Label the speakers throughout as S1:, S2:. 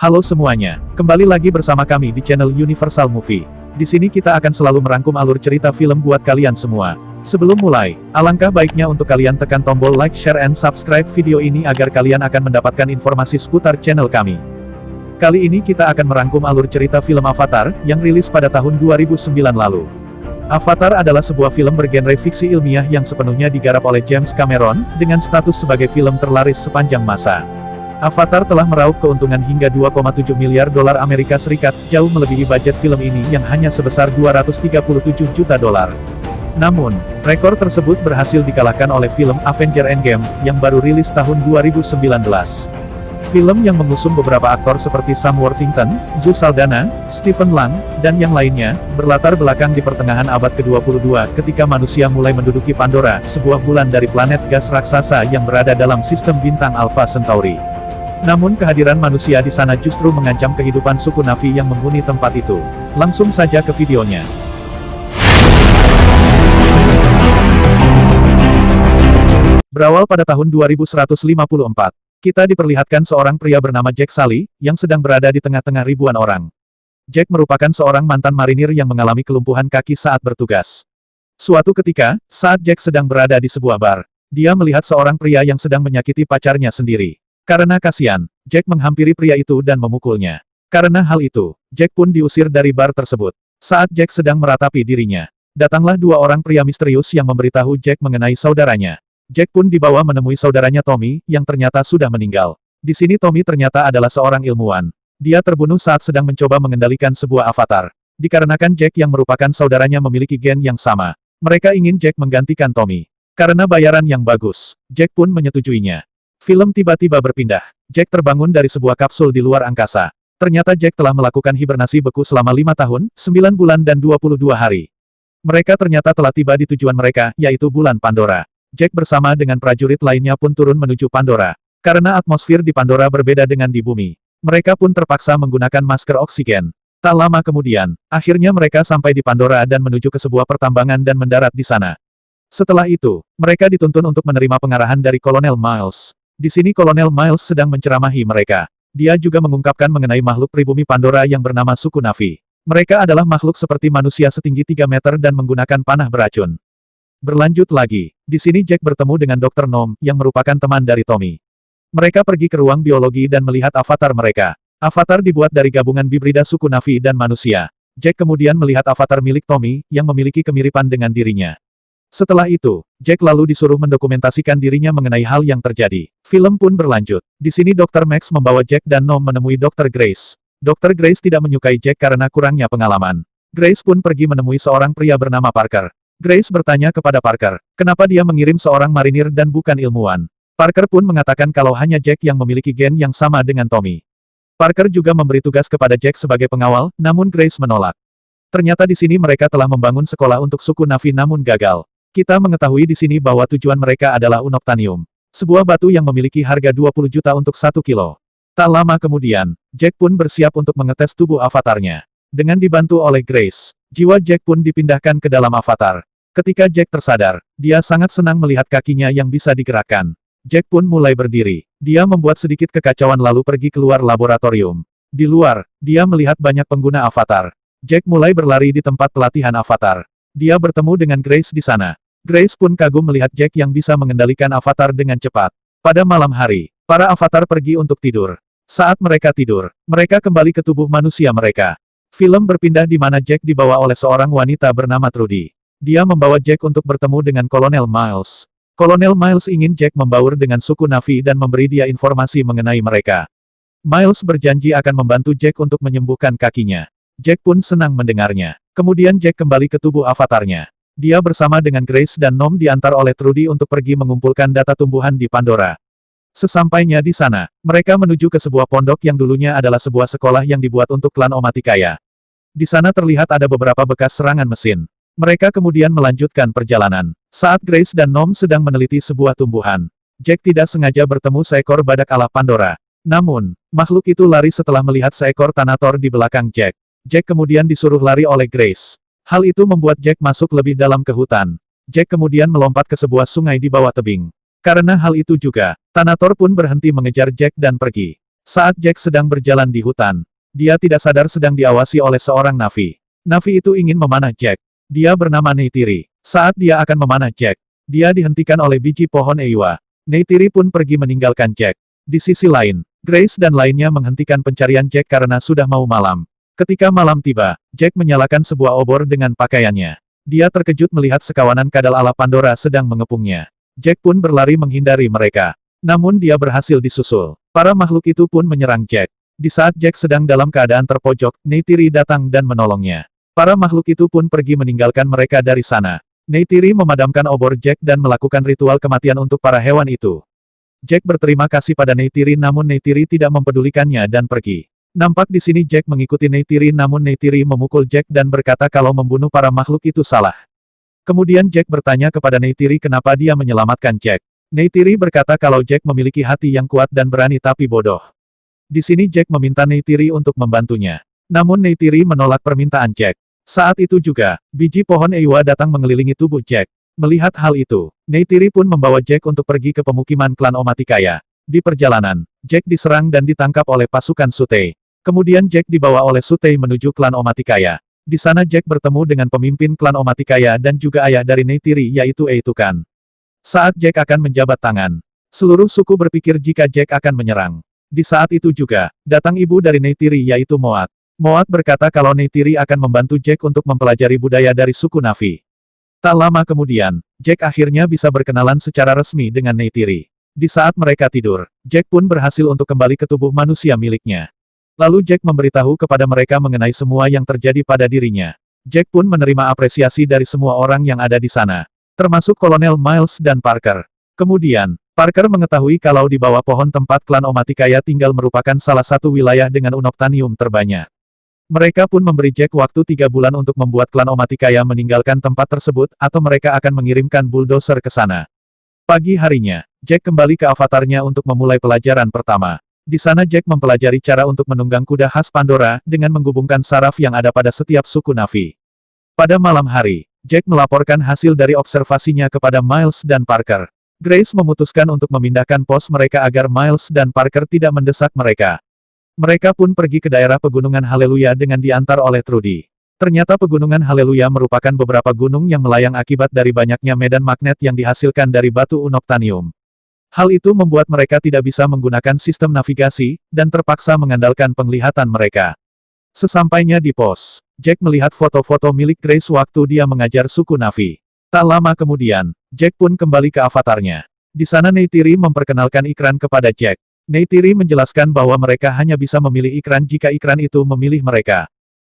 S1: Halo semuanya, kembali lagi bersama kami di channel Universal Movie. Di sini kita akan selalu merangkum alur cerita film buat kalian semua. Sebelum mulai, alangkah baiknya untuk kalian tekan tombol like, share, and subscribe video ini agar kalian akan mendapatkan informasi seputar channel kami. Kali ini kita akan merangkum alur cerita film Avatar, yang rilis pada tahun 2009 lalu. Avatar adalah sebuah film bergenre fiksi ilmiah yang sepenuhnya digarap oleh James Cameron, dengan status sebagai film terlaris sepanjang masa. Avatar telah meraup keuntungan hingga 2,7 miliar dolar Amerika Serikat, jauh melebihi budget film ini yang hanya sebesar 237 juta dolar. Namun, rekor tersebut berhasil dikalahkan oleh film Avengers Endgame, yang baru rilis tahun 2019. Film yang mengusung beberapa aktor seperti Sam Worthington, Zoe Saldana, Stephen Lang, dan yang lainnya, berlatar belakang di pertengahan abad ke-22 ketika manusia mulai menduduki Pandora, sebuah bulan dari planet gas raksasa yang berada dalam sistem bintang Alpha Centauri. Namun kehadiran manusia di sana justru mengancam kehidupan suku Na'vi yang menghuni tempat itu. Langsung saja ke videonya. Berawal pada tahun 2154. Kita diperlihatkan seorang pria bernama Jack Sully, yang sedang berada di tengah-tengah ribuan orang. Jack merupakan seorang mantan marinir yang mengalami kelumpuhan kaki saat bertugas. Suatu ketika, saat Jack sedang berada di sebuah bar, dia melihat seorang pria yang sedang menyakiti pacarnya sendiri. Karena kasihan, Jack menghampiri pria itu dan memukulnya. Karena hal itu, Jack pun diusir dari bar tersebut. Saat Jack sedang meratapi dirinya, datanglah dua orang pria misterius yang memberitahu Jack mengenai saudaranya. Jack pun dibawa menemui saudaranya Tommy, yang ternyata sudah meninggal. Di sini Tommy ternyata adalah seorang ilmuwan. Dia terbunuh saat sedang mencoba mengendalikan sebuah avatar. Dikarenakan Jack yang merupakan saudaranya memiliki gen yang sama, mereka ingin Jack menggantikan Tommy. Karena bayaran yang bagus, Jack pun menyetujuinya. Film tiba-tiba berpindah. Jack terbangun dari sebuah kapsul di luar angkasa. Ternyata Jack telah melakukan hibernasi beku selama 5 tahun, 9 bulan dan 22 hari. Mereka ternyata telah tiba di tujuan mereka, yaitu bulan Pandora. Jack bersama dengan prajurit lainnya pun turun menuju Pandora. Karena atmosfer di Pandora berbeda dengan di bumi, mereka pun terpaksa menggunakan masker oksigen. Tak lama kemudian, akhirnya mereka sampai di Pandora dan menuju ke sebuah pertambangan dan mendarat di sana. Setelah itu, mereka dituntun untuk menerima pengarahan dari Kolonel Miles. Di sini Kolonel Miles sedang menceramahi mereka. Dia juga mengungkapkan mengenai makhluk pribumi Pandora yang bernama suku Na'vi. Mereka adalah makhluk seperti manusia setinggi 3 meter dan menggunakan panah beracun. Berlanjut lagi, di sini Jack bertemu dengan Dr. Nom, yang merupakan teman dari Tommy. Mereka pergi ke ruang biologi dan melihat avatar mereka. Avatar dibuat dari gabungan hibrida suku Na'vi dan manusia. Jack kemudian melihat avatar milik Tommy, yang memiliki kemiripan dengan dirinya. Setelah itu, Jack lalu disuruh mendokumentasikan dirinya mengenai hal yang terjadi. Film pun berlanjut. Di sini Dr. Max membawa Jack dan Nom menemui Dr. Grace. Dr. Grace tidak menyukai Jack karena kurangnya pengalaman. Grace pun pergi menemui seorang pria bernama Parker. Grace bertanya kepada Parker, kenapa dia mengirim seorang marinir dan bukan ilmuwan. Parker pun mengatakan kalau hanya Jack yang memiliki gen yang sama dengan Tommy. Parker juga memberi tugas kepada Jack sebagai pengawal, namun Grace menolak. Ternyata di sini mereka telah membangun sekolah untuk suku Na'vi namun gagal. Kita mengetahui di sini bahwa tujuan mereka adalah unobtainium, sebuah batu yang memiliki harga 20 juta untuk 1 kilo. Tak lama kemudian, Jack pun bersiap untuk mengetes tubuh avatarnya. Dengan dibantu oleh Grace, jiwa Jack pun dipindahkan ke dalam avatar. Ketika Jack tersadar, dia sangat senang melihat kakinya yang bisa digerakkan. Jack pun mulai berdiri. Dia membuat sedikit kekacauan lalu pergi keluar laboratorium. Di luar, dia melihat banyak pengguna avatar. Jack mulai berlari di tempat pelatihan avatar. Dia bertemu dengan Grace di sana. Grace pun kagum melihat Jack yang bisa mengendalikan avatar dengan cepat. Pada malam hari, para avatar pergi untuk tidur. Saat mereka tidur, mereka kembali ke tubuh manusia mereka. Film berpindah di mana Jack dibawa oleh seorang wanita bernama Trudy. Dia membawa Jack untuk bertemu dengan Kolonel Miles. Kolonel Miles ingin Jack membaur dengan suku Na'vi dan memberi dia informasi mengenai mereka. Miles berjanji akan membantu Jack untuk menyembuhkan kakinya. Jack pun senang mendengarnya. Kemudian Jack kembali ke tubuh avatarnya. Dia bersama dengan Grace dan Nom diantar oleh Trudy untuk pergi mengumpulkan data tumbuhan di Pandora. Sesampainya di sana, mereka menuju ke sebuah pondok yang dulunya adalah sebuah sekolah yang dibuat untuk klan Omaticaya. Di sana terlihat ada beberapa bekas serangan mesin. Mereka kemudian melanjutkan perjalanan. Saat Grace dan Nom sedang meneliti sebuah tumbuhan, Jack tidak sengaja bertemu seekor badak ala Pandora. Namun, makhluk itu lari setelah melihat seekor Thanator di belakang Jack. Jack kemudian disuruh lari oleh Grace. Hal itu membuat Jack masuk lebih dalam ke hutan. Jack kemudian melompat ke sebuah sungai di bawah tebing. Karena hal itu juga, Thanator pun berhenti mengejar Jack dan pergi. Saat Jack sedang berjalan di hutan, dia tidak sadar sedang diawasi oleh seorang Navi. Navi itu ingin memanah Jack. Dia bernama Neytiri. Saat dia akan memanah Jack, dia dihentikan oleh biji pohon Eywa. Neytiri pun pergi meninggalkan Jack. Di sisi lain, Grace dan lainnya menghentikan pencarian Jack karena sudah mau malam. Ketika malam tiba, Jack menyalakan sebuah obor dengan pakaiannya. Dia terkejut melihat sekawanan kadal ala Pandora sedang mengepungnya. Jack pun berlari menghindari mereka. Namun dia berhasil disusul. Para makhluk itu pun menyerang Jack. Di saat Jack sedang dalam keadaan terpojok, Neytiri datang dan menolongnya. Para makhluk itu pun pergi meninggalkan mereka dari sana. Neytiri memadamkan obor Jack dan melakukan ritual kematian untuk para hewan itu. Jack berterima kasih pada Neytiri namun Neytiri tidak mempedulikannya dan pergi. Nampak di sini Jack mengikuti Neytiri namun Neytiri memukul Jack dan berkata kalau membunuh para makhluk itu salah. Kemudian Jack bertanya kepada Neytiri kenapa dia menyelamatkan Jack. Neytiri berkata kalau Jack memiliki hati yang kuat dan berani tapi bodoh. Di sini Jack meminta Neytiri untuk membantunya. Namun Neytiri menolak permintaan Jack. Saat itu juga, biji pohon Eywa datang mengelilingi tubuh Jack. Melihat hal itu, Neytiri pun membawa Jack untuk pergi ke pemukiman klan Omaticaya. Di perjalanan, Jack diserang dan ditangkap oleh pasukan Sutei. Kemudian Jack dibawa oleh Sutei menuju klan Omaticaya. Di sana Jack bertemu dengan pemimpin klan Omaticaya dan juga ayah dari Neytiri yaitu Eitukan. Saat Jack akan menjabat tangan, seluruh suku berpikir jika Jack akan menyerang. Di saat itu juga, datang ibu dari Neytiri yaitu Moat. Moat berkata kalau Neytiri akan membantu Jack untuk mempelajari budaya dari suku Navi. Tak lama kemudian, Jack akhirnya bisa berkenalan secara resmi dengan Neytiri. Di saat mereka tidur, Jack pun berhasil untuk kembali ke tubuh manusia miliknya. Lalu Jack memberitahu kepada mereka mengenai semua yang terjadi pada dirinya. Jack pun menerima apresiasi dari semua orang yang ada di sana, termasuk Kolonel Miles dan Parker. Kemudian, Parker mengetahui kalau di bawah pohon tempat klan Omaticaya tinggal merupakan salah satu wilayah dengan unobtainium terbanyak. Mereka pun memberi Jack waktu 3 bulan untuk membuat klan Omaticaya meninggalkan tempat tersebut, atau mereka akan mengirimkan bulldozer ke sana. Pagi harinya, Jack kembali ke avatarnya untuk memulai pelajaran pertama. Di sana Jack mempelajari cara untuk menunggang kuda khas Pandora, dengan menggabungkan saraf yang ada pada setiap suku Navi. Pada malam hari, Jack melaporkan hasil dari observasinya kepada Miles dan Parker. Grace memutuskan untuk memindahkan pos mereka agar Miles dan Parker tidak mendesak mereka. Mereka pun pergi ke daerah pegunungan Haleluya dengan diantar oleh Trudy. Ternyata pegunungan Haleluya merupakan beberapa gunung yang melayang akibat dari banyaknya medan magnet yang dihasilkan dari batu unobtainium. Hal itu membuat mereka tidak bisa menggunakan sistem navigasi, dan terpaksa mengandalkan penglihatan mereka. Sesampainya di pos, Jack melihat foto-foto milik Grace waktu dia mengajar suku Navi. Tak lama kemudian, Jack pun kembali ke avatarnya. Di sana Neytiri memperkenalkan ikran kepada Jack. Neytiri menjelaskan bahwa mereka hanya bisa memilih ikran jika ikran itu memilih mereka.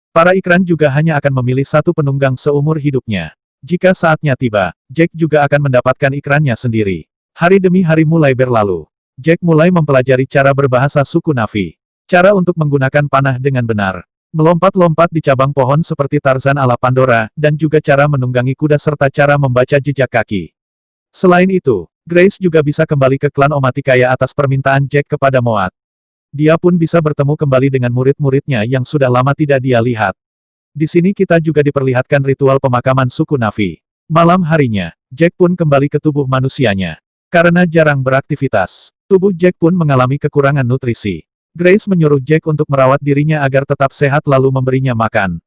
S1: Para ikran juga hanya akan memilih satu penunggang seumur hidupnya. Jika saatnya tiba, Jack juga akan mendapatkan ikrannya sendiri. Hari demi hari mulai berlalu. Jack mulai mempelajari cara berbahasa suku Navi. Cara untuk menggunakan panah dengan benar. Melompat-lompat di cabang pohon seperti Tarzan ala Pandora, dan juga cara menunggangi kuda serta cara membaca jejak kaki. Selain itu, Grace juga bisa kembali ke klan Omaticaya atas permintaan Jack kepada Moat. Dia pun bisa bertemu kembali dengan murid-muridnya yang sudah lama tidak dia lihat. Di sini kita juga diperlihatkan ritual pemakaman suku Navi. Malam harinya, Jack pun kembali ke tubuh manusianya. Karena jarang beraktivitas, tubuh Jack pun mengalami kekurangan nutrisi. Grace menyuruh Jack untuk merawat dirinya agar tetap sehat lalu memberinya makan.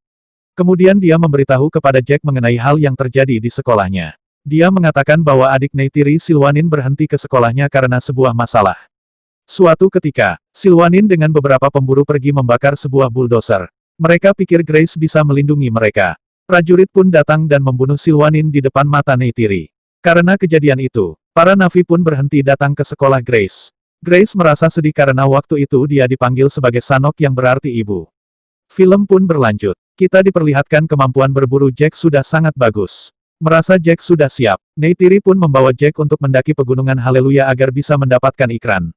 S1: Kemudian dia memberitahu kepada Jack mengenai hal yang terjadi di sekolahnya. Dia mengatakan bahwa adik Neytiri Silwanin berhenti ke sekolahnya karena sebuah masalah. Suatu ketika, Silwanin dengan beberapa pemburu pergi membakar sebuah bulldozer. Mereka pikir Grace bisa melindungi mereka. Prajurit pun datang dan membunuh Silwanin di depan mata Neytiri. Karena kejadian itu, para Navi pun berhenti datang ke sekolah Grace. Grace merasa sedih karena waktu itu dia dipanggil sebagai Sanok yang berarti ibu. Film pun berlanjut. Kita diperlihatkan kemampuan berburu Jack sudah sangat bagus. Merasa Jack sudah siap, Neytiri pun membawa Jack untuk mendaki pegunungan Haleluya agar bisa mendapatkan ikran.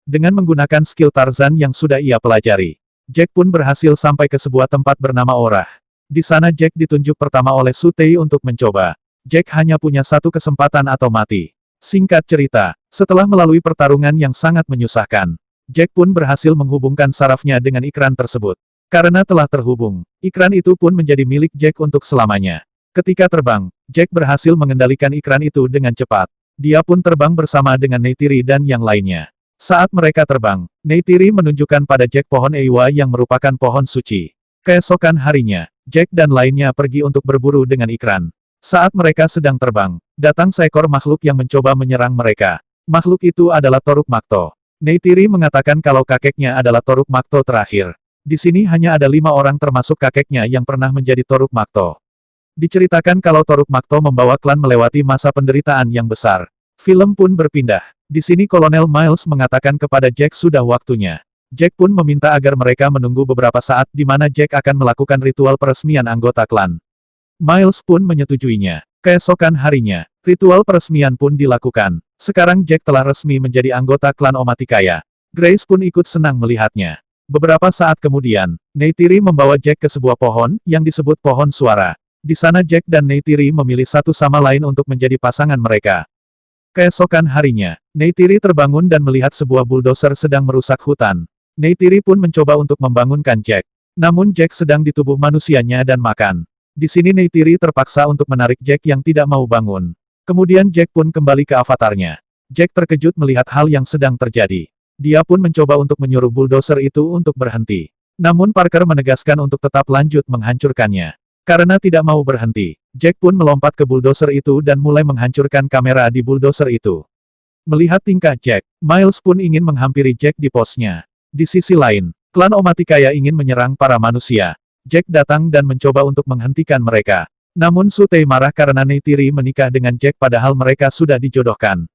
S1: Dengan menggunakan skill Tarzan yang sudah ia pelajari, Jack pun berhasil sampai ke sebuah tempat bernama Orah. Di sana Jack ditunjuk pertama oleh Sutei untuk mencoba. Jack hanya punya satu kesempatan atau mati. Singkat cerita, setelah melalui pertarungan yang sangat menyusahkan, Jack pun berhasil menghubungkan sarafnya dengan ikran tersebut. Karena telah terhubung, ikran itu pun menjadi milik Jack untuk selamanya. Ketika terbang, Jack berhasil mengendalikan ikran itu dengan cepat. Dia pun terbang bersama dengan Neytiri dan yang lainnya. Saat mereka terbang, Neytiri menunjukkan pada Jack pohon Eiwa yang merupakan pohon suci. Keesokan harinya, Jack dan lainnya pergi untuk berburu dengan ikran. Saat mereka sedang terbang, datang seekor makhluk yang mencoba menyerang mereka. Makhluk itu adalah Toruk Makto. Neytiri mengatakan kalau kakeknya adalah Toruk Makto terakhir. Di sini hanya ada 5 orang termasuk kakeknya yang pernah menjadi Toruk Makto. Diceritakan kalau Toruk Makto membawa klan melewati masa penderitaan yang besar. Film pun berpindah. Di sini Kolonel Miles mengatakan kepada Jack sudah waktunya. Jack pun meminta agar mereka menunggu beberapa saat di mana Jack akan melakukan ritual peresmian anggota klan. Miles pun menyetujuinya. Keesokan harinya, ritual peresmian pun dilakukan. Sekarang Jack telah resmi menjadi anggota klan Omaticaya. Grace pun ikut senang melihatnya. Beberapa saat kemudian, Neytiri membawa Jack ke sebuah pohon, yang disebut pohon suara. Di sana Jack dan Neytiri memilih satu sama lain untuk menjadi pasangan mereka. Keesokan harinya, Neytiri terbangun dan melihat sebuah bulldozer sedang merusak hutan. Neytiri pun mencoba untuk membangunkan Jack. Namun Jack sedang di tubuh manusianya dan makan. Di sini Neytiri terpaksa untuk menarik Jack yang tidak mau bangun. Kemudian Jack pun kembali ke avatarnya. Jack terkejut melihat hal yang sedang terjadi. Dia pun mencoba untuk menyuruh bulldozer itu untuk berhenti. Namun Parker menegaskan untuk tetap lanjut menghancurkannya. Karena tidak mau berhenti, Jack pun melompat ke bulldozer itu dan mulai menghancurkan kamera di bulldozer itu. Melihat tingkah Jack, Miles pun ingin menghampiri Jack di posnya. Di sisi lain, klan Omaticaya ingin menyerang para manusia. Jack datang dan mencoba untuk menghentikan mereka. Namun Sutei marah karena Neytiri menikah dengan Jack padahal mereka sudah dijodohkan.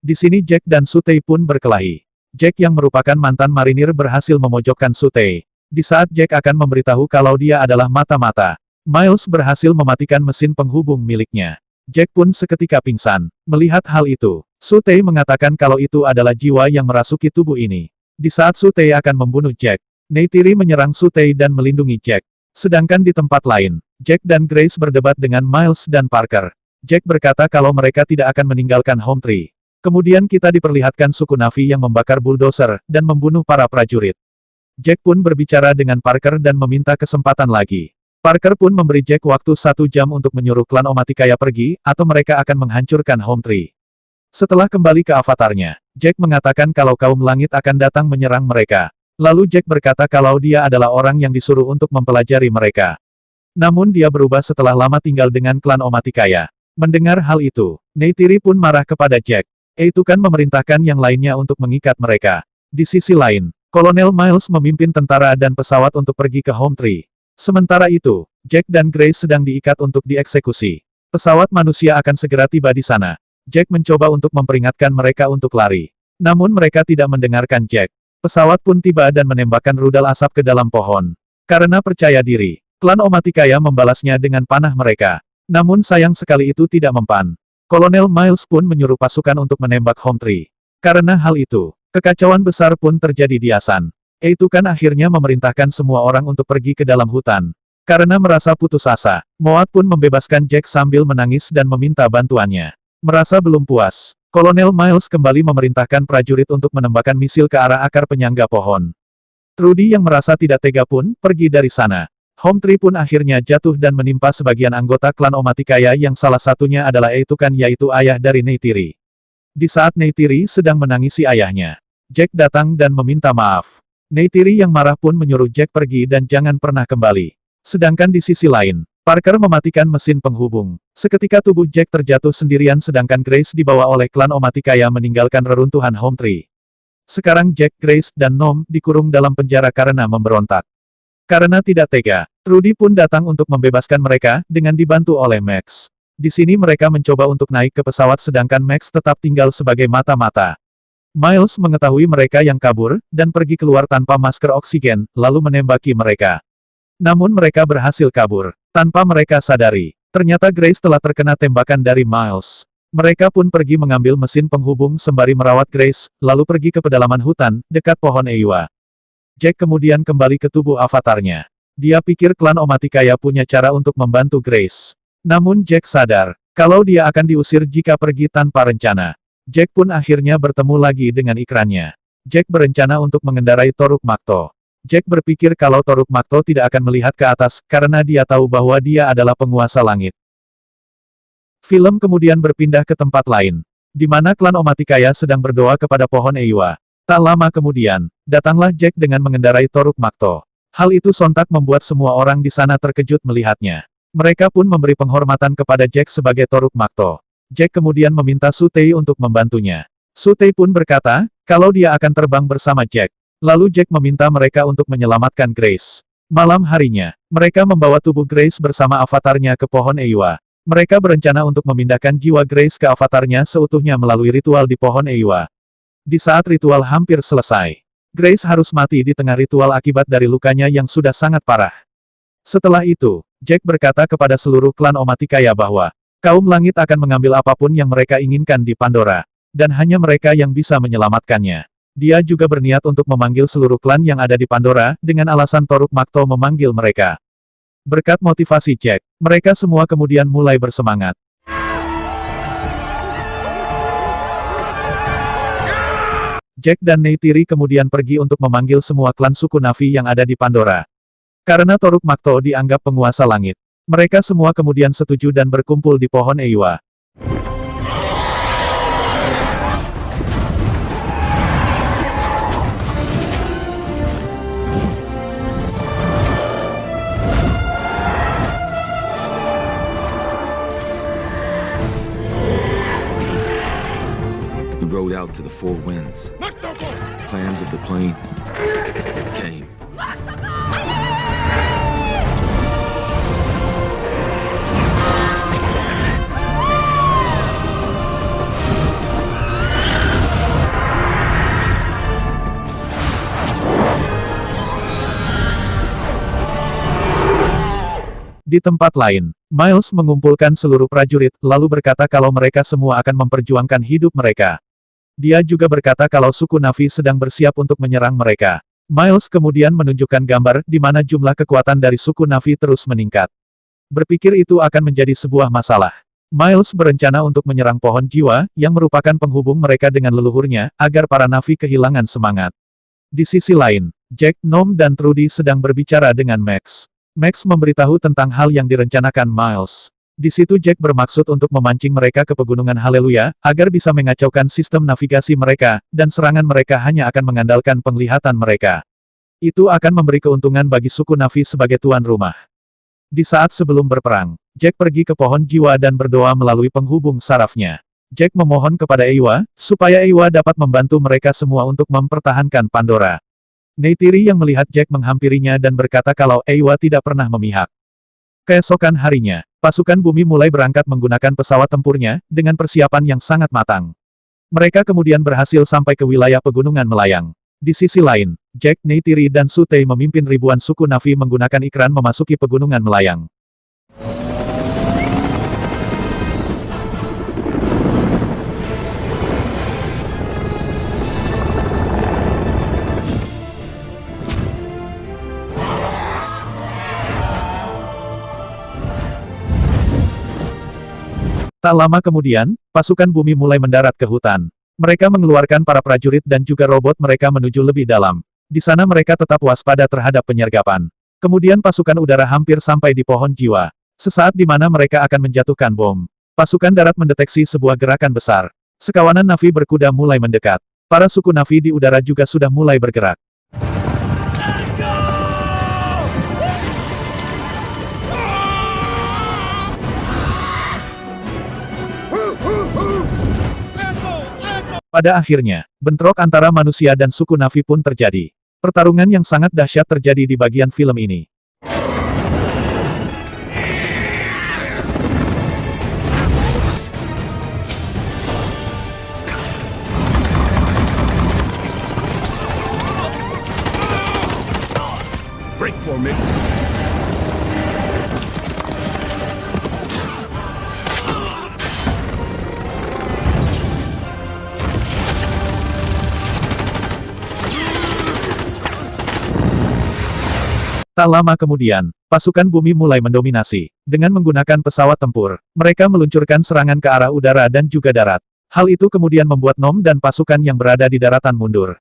S1: Di sini Jack dan Sutei pun berkelahi. Jack yang merupakan mantan marinir berhasil memojokkan Sutei. Di saat Jack akan memberitahu kalau dia adalah mata-mata, Miles berhasil mematikan mesin penghubung miliknya. Jack pun seketika pingsan. Melihat hal itu, Sutei mengatakan kalau itu adalah jiwa yang merasuki tubuh ini. Di saat Sutei akan membunuh Jack, Neytiri menyerang Sutei dan melindungi Jack. Sedangkan di tempat lain, Jack dan Grace berdebat dengan Miles dan Parker. Jack berkata kalau mereka tidak akan meninggalkan Home Tree. Kemudian kita diperlihatkan suku Na'vi yang membakar bulldozer dan membunuh para prajurit. Jack pun berbicara dengan Parker dan meminta kesempatan lagi. Parker pun memberi Jack waktu 1 jam untuk menyuruh klan Omaticaya pergi, atau mereka akan menghancurkan Home Tree. Setelah kembali ke avatarnya, Jack mengatakan kalau kaum langit akan datang menyerang mereka. Lalu Jack berkata kalau dia adalah orang yang disuruh untuk mempelajari mereka. Namun dia berubah setelah lama tinggal dengan klan Omaticaya. Mendengar hal itu, Neytiri pun marah kepada Jack. Itu kan memerintahkan yang lainnya untuk mengikat mereka. Di sisi lain, Kolonel Miles memimpin tentara dan pesawat untuk pergi ke Home Tree. Sementara itu, Jack dan Grace sedang diikat untuk dieksekusi. Pesawat manusia akan segera tiba di sana. Jack mencoba untuk memperingatkan mereka untuk lari. Namun mereka tidak mendengarkan Jack. Pesawat pun tiba dan menembakkan rudal asap ke dalam pohon. Karena percaya diri, klan Omaticaya membalasnya dengan panah mereka. Namun sayang sekali itu tidak mempan. Kolonel Miles pun menyuruh pasukan untuk menembak Home Tree. Karena hal itu, kekacauan besar pun terjadi di Asan. Itu kan akhirnya memerintahkan semua orang untuk pergi ke dalam hutan. Karena merasa putus asa, Moat pun membebaskan Jack sambil menangis dan meminta bantuannya. Merasa belum puas, Kolonel Miles kembali memerintahkan prajurit untuk menembakkan misil ke arah akar penyangga pohon. Trudy yang merasa tidak tega pun pergi dari sana. Home Tree pun akhirnya jatuh dan menimpa sebagian anggota klan Omaticaya yang salah satunya adalah Eitukan yaitu ayah dari Neytiri. Di saat Neytiri sedang menangisi ayahnya, Jack datang dan meminta maaf. Neytiri yang marah pun menyuruh Jack pergi dan jangan pernah kembali. Sedangkan di sisi lain, Parker mematikan mesin penghubung. Seketika tubuh Jack terjatuh sendirian sedangkan Grace dibawa oleh klan Omaticaya meninggalkan reruntuhan Home Tree. Sekarang Jack, Grace, dan Nom dikurung dalam penjara karena memberontak. Karena tidak tega, Trudy pun datang untuk membebaskan mereka dengan dibantu oleh Max. Di sini mereka mencoba untuk naik ke pesawat sedangkan Max tetap tinggal sebagai mata-mata. Miles mengetahui mereka yang kabur, dan pergi keluar tanpa masker oksigen, lalu menembaki mereka. Namun mereka berhasil kabur, tanpa mereka sadari. Ternyata Grace telah terkena tembakan dari Miles. Mereka pun pergi mengambil mesin penghubung sembari merawat Grace, lalu pergi ke pedalaman hutan, dekat pohon Eiwa. Jack kemudian kembali ke tubuh avatarnya. Dia pikir klan Omaticaya punya cara untuk membantu Grace. Namun Jack sadar, kalau dia akan diusir jika pergi tanpa rencana. Jack pun akhirnya bertemu lagi dengan ikrannya. Jack berencana untuk mengendarai Toruk Makto. Jack berpikir kalau Toruk Makto tidak akan melihat ke atas, karena dia tahu bahwa dia adalah penguasa langit. Film kemudian berpindah ke tempat lain, di mana klan Omaticaya sedang berdoa kepada pohon Eiwa. Tak lama kemudian, datanglah Jack dengan mengendarai Toruk Makto. Hal itu sontak membuat semua orang di sana terkejut melihatnya. Mereka pun memberi penghormatan kepada Jack sebagai Toruk Makto. Jack kemudian meminta Su Tei untuk membantunya. Su Tei pun berkata, kalau dia akan terbang bersama Jack. Lalu Jack meminta mereka untuk menyelamatkan Grace. Malam harinya, mereka membawa tubuh Grace bersama avatarnya ke pohon Eywa. Mereka berencana untuk memindahkan jiwa Grace ke avatarnya seutuhnya melalui ritual di pohon Eywa. Di saat ritual hampir selesai, Grace harus mati di tengah ritual akibat dari lukanya yang sudah sangat parah. Setelah itu, Jack berkata kepada seluruh klan Omaticaya bahwa, kaum langit akan mengambil apapun yang mereka inginkan di Pandora, dan hanya mereka yang bisa menyelamatkannya. Dia juga berniat untuk memanggil seluruh klan yang ada di Pandora, dengan alasan Toruk Makto memanggil mereka. Berkat motivasi Jack, mereka semua kemudian mulai bersemangat. Jack dan Neytiri kemudian pergi untuk memanggil semua klan suku Na'vi yang ada di Pandora. Karena Toruk Makto dianggap penguasa langit, mereka semua kemudian setuju dan berkumpul di pohon Eywa.
S2: We rode out to the four winds. Plans of the plane came.
S1: Di tempat lain, Miles mengumpulkan seluruh prajurit, lalu berkata kalau mereka semua akan memperjuangkan hidup mereka. Dia juga berkata kalau suku Na'vi sedang bersiap untuk menyerang mereka. Miles kemudian menunjukkan gambar di mana jumlah kekuatan dari suku Na'vi terus meningkat. Berpikir itu akan menjadi sebuah masalah. Miles berencana untuk menyerang pohon jiwa, yang merupakan penghubung mereka dengan leluhurnya, agar para Na'vi kehilangan semangat. Di sisi lain, Jack, Nom dan Trudy sedang berbicara dengan Max. Max memberitahu tentang hal yang direncanakan Miles. Di situ Jack bermaksud untuk memancing mereka ke pegunungan Haleluya, agar bisa mengacaukan sistem navigasi mereka, dan serangan mereka hanya akan mengandalkan penglihatan mereka. Itu akan memberi keuntungan bagi suku Na'vi sebagai tuan rumah. Di saat sebelum berperang, Jack pergi ke pohon jiwa dan berdoa melalui penghubung sarafnya. Jack memohon kepada Eywa, supaya Eywa dapat membantu mereka semua untuk mempertahankan Pandora. Neytiri yang melihat Jack menghampirinya dan berkata kalau Eywa tidak pernah memihak. Keesokan harinya, pasukan bumi mulai berangkat menggunakan pesawat tempurnya, dengan persiapan yang sangat matang. Mereka kemudian berhasil sampai ke wilayah pegunungan melayang. Di sisi lain, Jack, Neytiri dan Su Tei memimpin ribuan suku Na'vi menggunakan ikran memasuki pegunungan melayang. Tak lama kemudian, pasukan bumi mulai mendarat ke hutan. Mereka mengeluarkan para prajurit dan juga robot mereka menuju lebih dalam. Di sana mereka tetap waspada terhadap penyergapan. Kemudian pasukan udara hampir sampai di pohon jiwa. Sesaat di mana mereka akan menjatuhkan bom. Pasukan darat mendeteksi sebuah gerakan besar. Sekawanan Na'vi berkuda mulai mendekat. Para suku Na'vi di udara juga sudah mulai bergerak. Pada akhirnya, bentrok antara manusia dan suku Na'vi pun terjadi. Pertarungan yang sangat dahsyat terjadi di bagian film ini.
S2: Break for me.
S1: Tak lama kemudian, pasukan bumi mulai mendominasi. Dengan menggunakan pesawat tempur, mereka meluncurkan serangan ke arah udara dan juga darat. Hal itu kemudian membuat Nom dan pasukan yang berada di daratan mundur.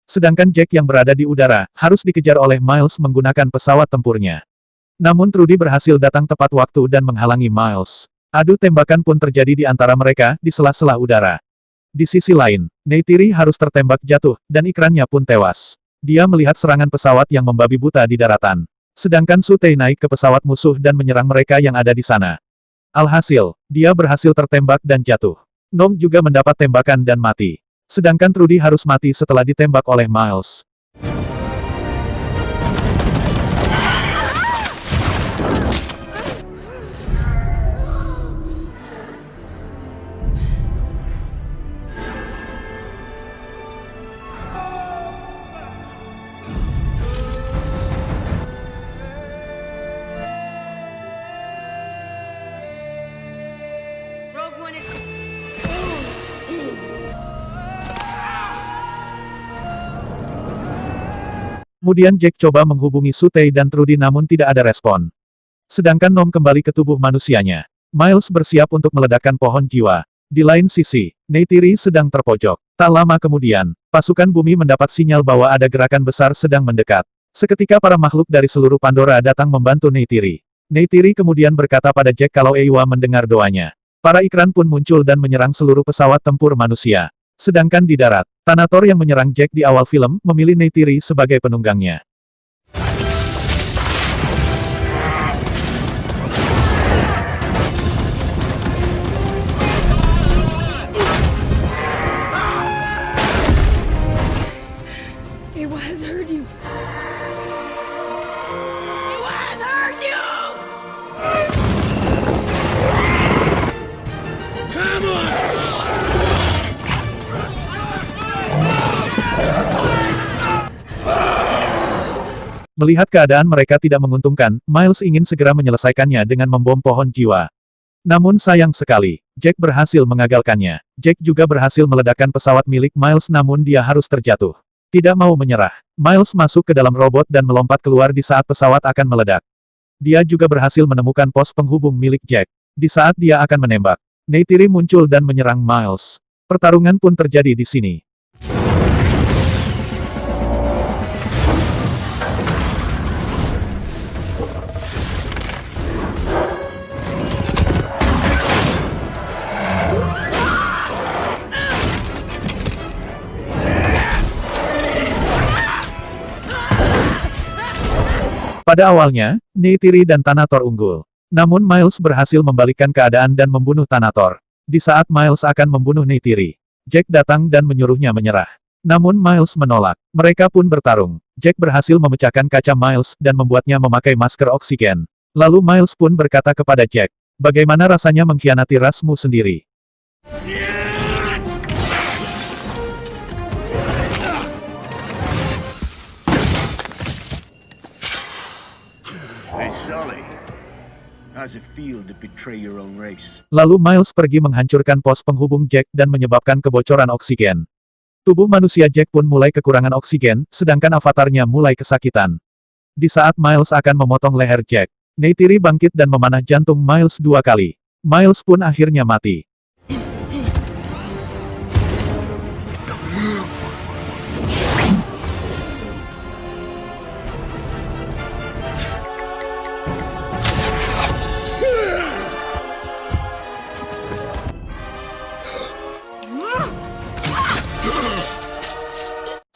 S1: Sedangkan Jack yang berada di udara, harus dikejar oleh Miles menggunakan pesawat tempurnya. Namun Trudy berhasil datang tepat waktu dan menghalangi Miles. Adu tembakan pun terjadi di antara mereka, di sela-sela udara. Di sisi lain, Neytiri harus tertembak jatuh, dan ikrannya pun tewas. Dia melihat serangan pesawat yang membabi buta di daratan. Sedangkan Su Tei naik ke pesawat musuh dan menyerang mereka yang ada di sana. Alhasil, dia berhasil tertembak dan jatuh. Nom juga mendapat tembakan dan mati. Sedangkan Trudy harus mati setelah ditembak oleh Miles.
S3: Rogue One is...
S1: Kemudian Jack coba menghubungi Su Tei dan Trudy namun tidak ada respon. Sedangkan Nom kembali ke tubuh manusianya. Miles bersiap untuk meledakkan pohon jiwa. Di lain sisi, Neytiri sedang terpojok. Tak lama kemudian, pasukan bumi mendapat sinyal bahwa ada gerakan besar sedang mendekat. Seketika para makhluk dari seluruh Pandora datang membantu Neytiri. Neytiri kemudian berkata pada Jack kalau Eywa mendengar doanya. Para ikran pun muncul dan menyerang seluruh pesawat tempur manusia. Sedangkan di darat, Thanator yang menyerang Jack di awal film memilih Neytiri sebagai penunggangnya.
S3: Ewa has heard you. Ewa has heard you!
S1: Melihat keadaan mereka tidak menguntungkan, Miles ingin segera menyelesaikannya dengan membom pohon jiwa. Namun sayang sekali, Jack berhasil mengagalkannya. Jack juga berhasil meledakkan pesawat milik Miles namun dia harus terjatuh. Tidak mau menyerah, Miles masuk ke dalam robot dan melompat keluar di saat pesawat akan meledak. Dia juga berhasil menemukan pos penghubung milik Jack. Di saat dia akan menembak, Neytiri muncul dan menyerang Miles. Pertarungan pun terjadi di sini. Pada awalnya, Neytiri dan Thanator unggul. Namun Miles berhasil membalikkan keadaan dan membunuh Thanator. Di saat Miles akan membunuh Neytiri, Jack datang dan menyuruhnya menyerah. Namun Miles menolak. Mereka pun bertarung. Jack berhasil memecahkan kaca Miles dan membuatnya memakai masker oksigen. Lalu Miles pun berkata kepada Jack, bagaimana rasanya mengkhianati rasmu sendiri?
S4: Hey, Sully. How's it feel to betray your own race?
S1: Lalu Miles pergi menghancurkan pos penghubung Jack dan menyebabkan kebocoran oksigen. Tubuh manusia Jack pun mulai kekurangan oksigen, sedangkan avatarnya mulai kesakitan. Di saat Miles akan memotong leher Jack, Neytiri bangkit dan memanah jantung Miles 2 kali. Miles pun akhirnya mati.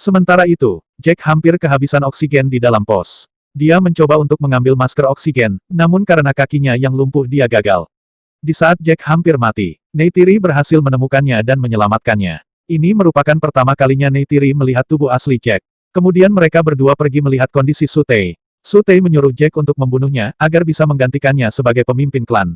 S1: Sementara itu, Jack hampir kehabisan oksigen di dalam pos. Dia mencoba untuk mengambil masker oksigen, namun karena kakinya yang lumpuh dia gagal. Di saat Jack hampir mati, Neytiri berhasil menemukannya dan menyelamatkannya. Ini merupakan pertama kalinya Neytiri melihat tubuh asli Jack. Kemudian mereka berdua pergi melihat kondisi Su Tei. Su Tei menyuruh Jack untuk membunuhnya, agar bisa menggantikannya sebagai pemimpin klan.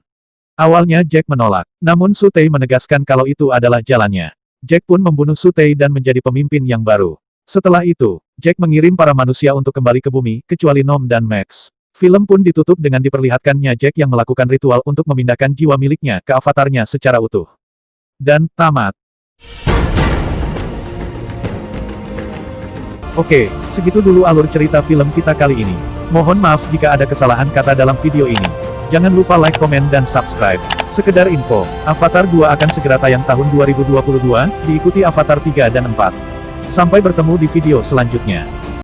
S1: Awalnya Jack menolak, namun Su Tei menegaskan kalau itu adalah jalannya. Jack pun membunuh Su Tei dan menjadi pemimpin yang baru. Setelah itu, Jack mengirim para manusia untuk kembali ke bumi, kecuali Nom dan Max. Film pun ditutup dengan diperlihatkannya Jack yang melakukan ritual untuk memindahkan jiwa miliknya ke avatarnya secara utuh. Dan tamat. Oke, segitu dulu alur cerita film kita kali ini. Mohon maaf jika ada kesalahan kata dalam video ini. Jangan lupa like, komen, dan subscribe. Sekedar info, Avatar 2 akan segera tayang tahun 2022, diikuti Avatar 3 dan 4. Sampai bertemu di video selanjutnya.